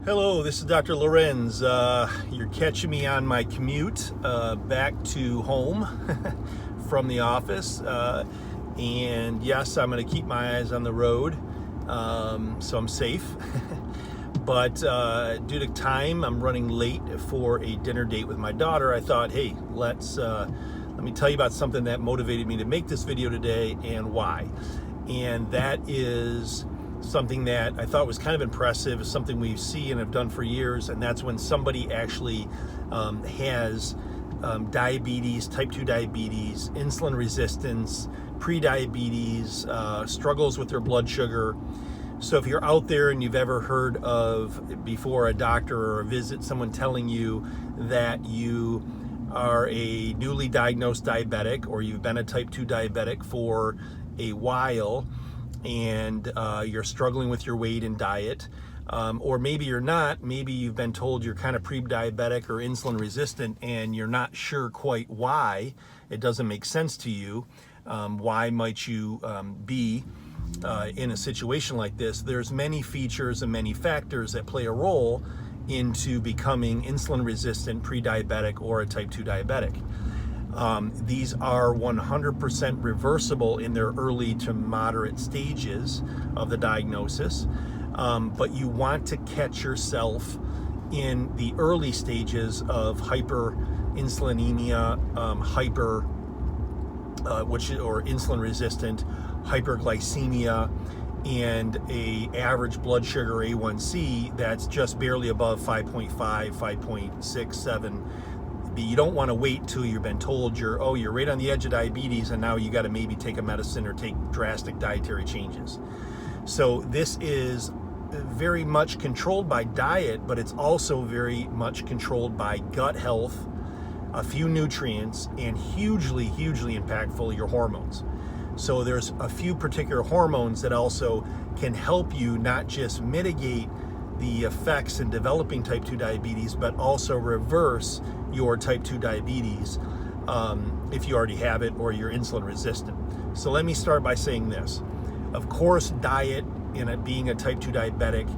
Hello, this is Dr. Lewerenz. You're catching me on my commute back to home from the office. And yes, I'm going to keep my eyes on the road, so I'm safe. But due to time, I'm running late for a dinner date with my daughter. I thought, hey, let me tell you about something that motivated me to make this video today and why. And that is something that I thought was kind of impressive, something we see and have done for years, and that's when somebody actually has diabetes, type 2 diabetes, insulin resistance, pre-diabetes, struggles with their blood sugar. So if you're out there and you've ever heard of before a doctor or a visit, someone telling you that you are a newly diagnosed diabetic or you've been a type 2 diabetic for a while, and you're struggling with your weight and diet, or maybe you're not, maybe you've been told you're kind of pre-diabetic or insulin resistant and you're not sure quite why, it doesn't make sense to you, why might you be in a situation like this. There's many features and many factors that play a role into becoming insulin resistant, pre-diabetic, or a type 2 diabetic. These are 100% reversible in their early to moderate stages of the diagnosis, but you want to catch yourself in the early stages of hyperinsulinemia, or insulin resistant, hyperglycemia, and a average blood sugar A1C that's just barely above 5.5, 5.6, 7. You don't want to wait till you've been told you're right on the edge of diabetes and now you got to maybe take a medicine or take drastic dietary changes. So this is very much controlled by diet, but it's also very much controlled by gut health, a few nutrients, and hugely impactful, your hormones. So there's a few particular hormones that also can help you not just mitigate the effects in developing type 2 diabetes, but also reverse your type 2 diabetes if you already have it or you're insulin resistant. So let me start by saying this. Of course, diet in being a type 2 diabetic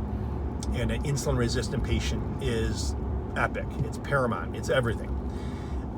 and an insulin resistant patient is epic. It's paramount. It's everything.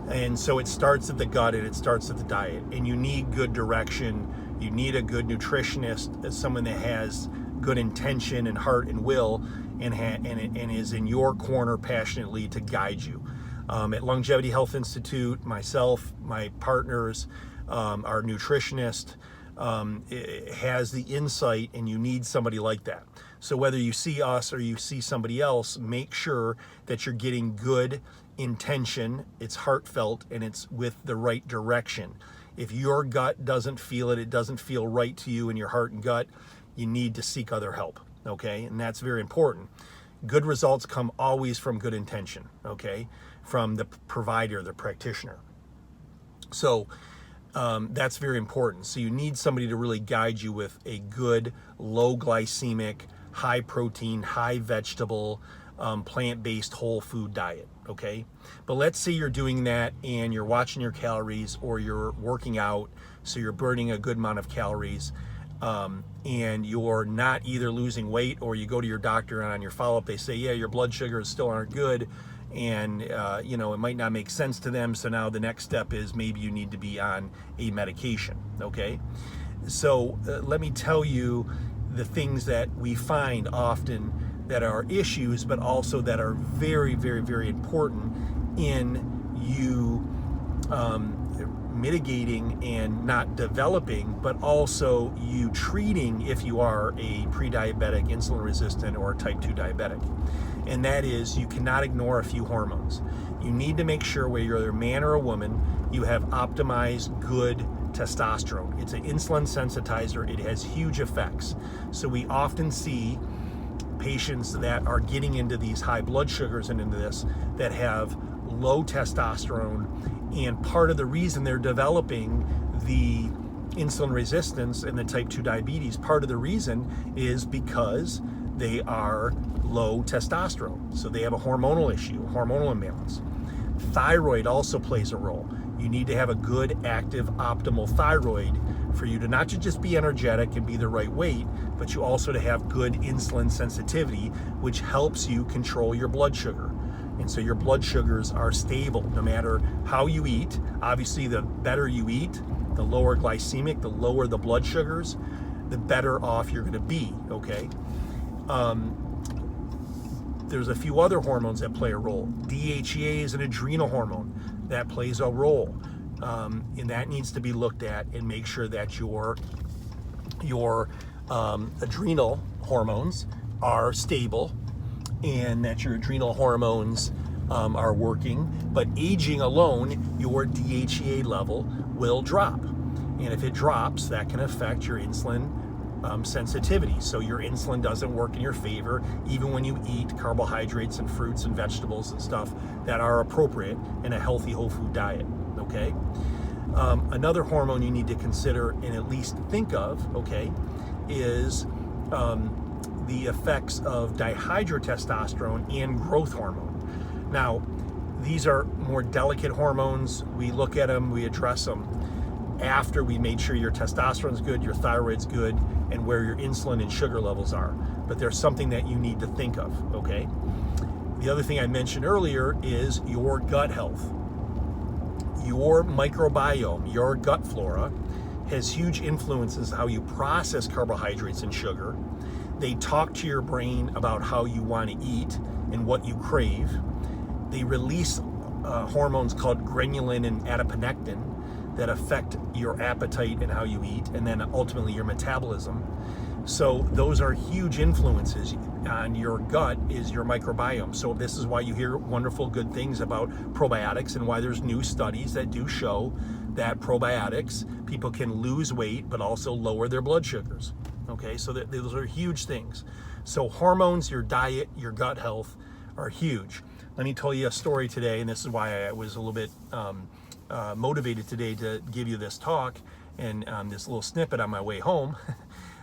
And so it starts at the gut and it starts at the diet. And you need good direction. You need a good nutritionist, someone that has good intention and heart and will, and is in your corner passionately to guide you. At Longevity Health Institute, myself, my partners, our nutritionist has the insight, and you need somebody like that. So whether you see us or you see somebody else, make sure that you're getting good intention, it's heartfelt, and it's with the right direction. If your gut doesn't feel it, it doesn't feel right to you in your heart and gut, you need to seek other help, okay? And that's very important. Good results come always from good intention, okay? From the provider, the practitioner. So that's very important. So you need somebody to really guide you with a good, low glycemic, high protein, high vegetable, plant-based whole food diet, okay? But let's say you're doing that and you're watching your calories or you're working out, so you're burning a good amount of calories, and you're not either losing weight, or you go to your doctor and on your follow-up they say, yeah, your blood sugars still aren't good, and it might not make sense to them, so now the next step is maybe you need to be on a medication, okay? So let me tell you the things that we find often that are issues, but also that are very important in you mitigating and not developing, but also you treating if you are a pre-diabetic, insulin resistant, or type 2 diabetic. And that is, you cannot ignore a few hormones. You need to make sure, whether you're a man or a woman, you have optimized good testosterone. It's an insulin sensitizer. It has huge effects. So we often see patients that are getting into these high blood sugars and into this that have low testosterone, and part of the reason they're developing the insulin resistance and the type 2 diabetes, part of the reason is because they are low testosterone. So they have a hormonal issue, a hormonal imbalance. Thyroid also plays a role. You need to have a good, active, optimal thyroid for you to not to just be energetic and be the right weight, but you also to have good insulin sensitivity, which helps you control your blood sugar. And so your blood sugars are stable no matter how you eat. Obviously, the better you eat, the lower glycemic, the lower the blood sugars, the better off you're going to be, okay? There's a few other hormones that play a role. DHEA is an adrenal hormone that plays a role. And that needs to be looked at and make sure that your adrenal hormones are stable and that your adrenal hormones are working. But aging alone, your DHEA level will drop. And if it drops, that can affect your insulin sensitivity. So your insulin doesn't work in your favor, even when you eat carbohydrates and fruits and vegetables and stuff that are appropriate in a healthy whole food diet, okay? Another hormone you need to consider and at least think of, okay, is the effects of dihydrotestosterone and growth hormone. Now, these are more delicate hormones. We look at them, we address them after we made sure your testosterone's good, your thyroid's good, and where your insulin and sugar levels are. But there's something that you need to think of, okay? The other thing I mentioned earlier is your gut health. Your microbiome, your gut flora, has huge influences how you process carbohydrates and sugar. They talk to your brain about how you want to eat and what you crave. They release hormones called ghrelin and adiponectin that affect your appetite and how you eat, and then ultimately your metabolism. So those are huge influences on your gut, is your microbiome. So this is why you hear wonderful good things about probiotics and why there's new studies that do show that probiotics, people can lose weight but also lower their blood sugars. Okay, so those are huge things. So hormones, your diet, your gut health are huge. Let me tell you a story today, and this is why I was a little bit motivated today to give you this talk and this little snippet on my way home.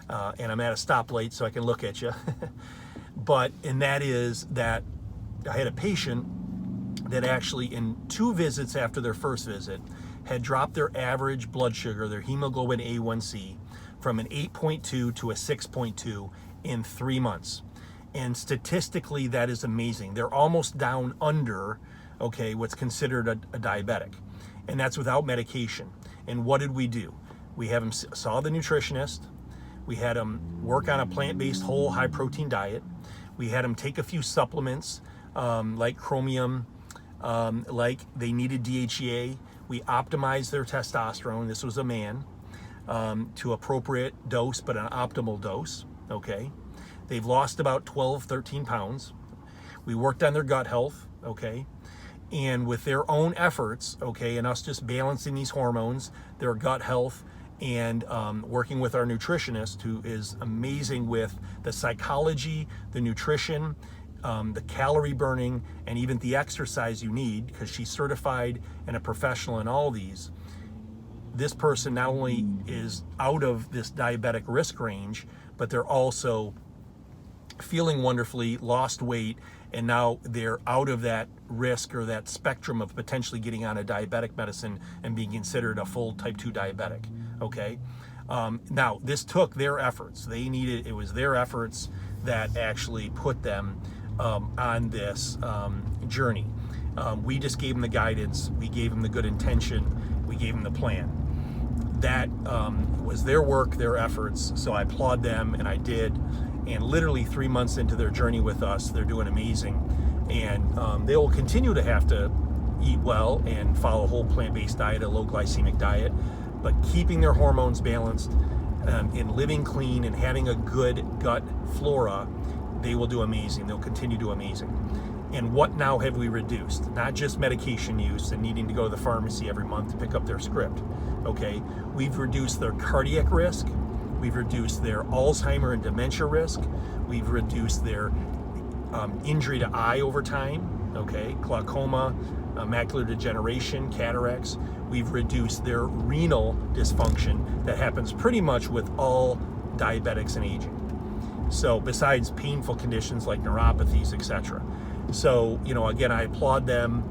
And I'm at a stoplight so I can look at you. And that is that I had a patient that actually in 2 visits after their first visit had dropped their average blood sugar, their hemoglobin A1C, from an 8.2 to a 6.2 in 3 months. And statistically, that is amazing. They're almost down under, okay, what's considered a diabetic. And that's without medication. And what did we do? We have them saw the nutritionist. We had them work on a plant-based whole high-protein diet. We had them take a few supplements like chromium, like they needed DHEA. We optimized their testosterone. This was a man, to appropriate dose, but an optimal dose, okay? They've lost about 12, 13 pounds. We worked on their gut health, okay? And with their own efforts, okay, and us just balancing these hormones, their gut health, and working with our nutritionist, who is amazing with the psychology, the nutrition, the calorie burning, and even the exercise you need, because she's certified and a professional in all these. This person not only is out of this diabetic risk range, but they're also feeling wonderfully, lost weight, and now they're out of that risk or that spectrum of potentially getting on a diabetic medicine and being considered a full type 2 diabetic, okay? Now, this took their efforts. It was their efforts that actually put them on this journey. We just gave them the guidance, we gave them the good intention, we gave them the plan. That was their work, their efforts, so I applaud them, and I did. And literally 3 months into their journey with us, they're doing amazing. And they will continue to have to eat well and follow a whole plant-based diet, a low glycemic diet, but keeping their hormones balanced and living clean and having a good gut flora, they will do amazing. They'll continue to do amazing. And what now have we reduced? Not just medication use and needing to go to the pharmacy every month to pick up their script, okay? We've reduced their cardiac risk. We've reduced their Alzheimer and dementia risk. We've reduced their injury to eye over time, okay? Glaucoma, macular degeneration, cataracts. We've reduced their renal dysfunction that happens pretty much with all diabetics and aging. So besides painful conditions like neuropathies, etc. So, again, I applaud them,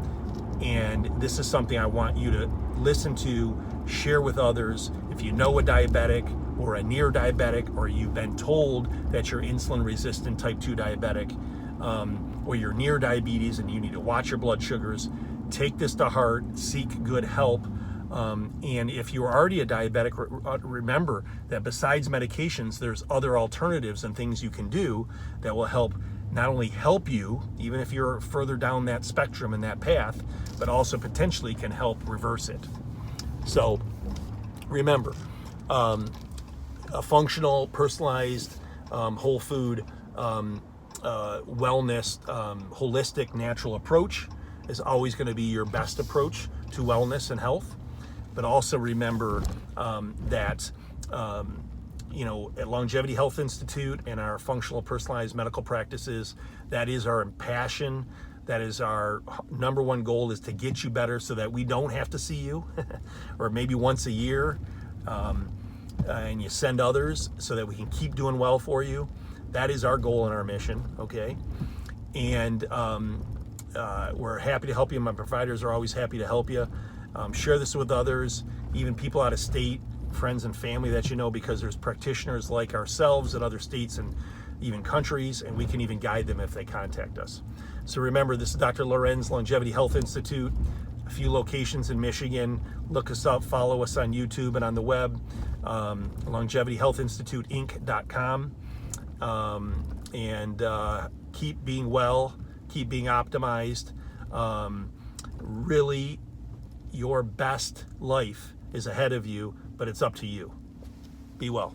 and this is something I want you to listen to, share with others, If you know a diabetic or a near diabetic, or you've been told that you're insulin resistant type 2 diabetic, or you're near diabetes and you need to watch your blood sugars, take this to heart, seek good help. And if you're already a diabetic, remember that besides medications, there's other alternatives and things you can do that will help, not only help you, even if you're further down that spectrum and that path, but also potentially can help reverse it. So remember, a functional, personalized, whole food, wellness, holistic, natural approach is always going to be your best approach to wellness and health. But also remember that at Longevity Health Institute and our functional personalized medical practices, that is our passion. That is our number one goal, is to get you better so that we don't have to see you or maybe once a year, and you send others so that we can keep doing well for you. That is our goal and our mission, okay? And we're happy to help you. My providers are always happy to help you. Share this with others, even people out of state, friends and family that you know, because there's practitioners like ourselves in other states and even countries, and we can even guide them if they contact us. So remember, this is Dr. Lewerenz, Longevity Health Institute, a few locations in Michigan. Look us up, follow us on YouTube and on the web, longevityhealthinstituteinc.com. And keep being well, keep being optimized. Really, your best life is ahead of you, but it's up to you. Be well.